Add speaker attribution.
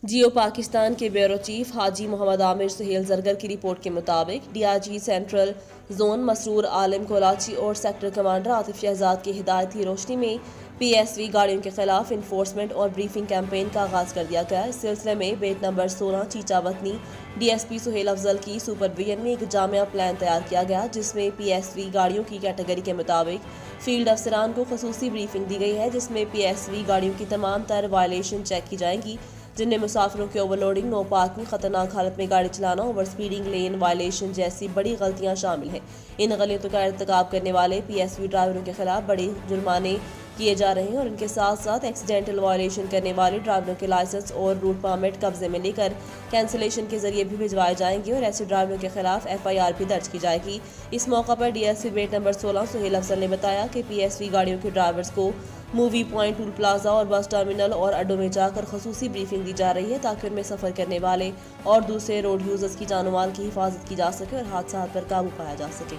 Speaker 1: जियो पाकिस्तान के bureau chief हाजी मोहम्मद आमिर सुहेल जरगर की report के मुताबिक डीआईजी सेंट्रल जोन मसरूर आलिम कोलाची और सेक्टर कमांडर आतिफ शहजाद की हिदायत की रोशनी में पीएसवी गाड़ियों के खिलाफ इन्फोर्समेंट और ब्रीफिंग कैंपेन का आगाज कर दिया गया। इस सिलसिले में बेट नंबर 16 चीचावतनी डीएसपी सुहेल अफजल की सुपरविजन में एक जामिया प्लान तैयार किया गया, जिसमें पीएसवी गाड़ियों की कैटेगरी के मुताबिक फील्ड अफसरान को खसूसी ब्रीफिंग दी गई है, जिसमें पीएसवी गाड़ियों की तमाम तर वायलेशन चेक की जाएंगी, जिनमें मुसाफिरों की ओवरलोडिंग, नो पार्किंग, खतरनाक हालत में गाड़ी चलाना, ओवर स्पीडिंग, लेन वायलेशन जैसी बड़ी गलतियां शामिल हैं। इन गलतियों का इर्तिकाब करने वाले पीएसवी ड्राइवरों के खिलाफ बड़े जुर्माने किए जा रहे हैं और इनके साथ साथ एक्सीडेंटल वायलेशन करने वाले ड्राइवरों के लाइसेंस और रूट परमिट कब्जे में लेकर कैंसिलेशन के जरिए भी भिजवाए जाएंगे और ऐसे ड्राइवरों के खिलाफ एफआईआर भी दर्ज की जाएगी। इस मौका पर डीएसपी बेट नंबर 16 सुहेल अफजल ने बताया कि पीएसवी गाड़ियों के ड्राइवर्स को मूवी पॉइंट, टूल प्लाजा और बस टर्मिनल और अड्डों में जाकर खसूसी ब्रीफिंग दी जा रही है, ताकि उनमें सफर करने वाले और दूसरे रोड यूजर्स की जान माल की हिफाजत की जा सके और हादसा पर काबू पाया जा सके।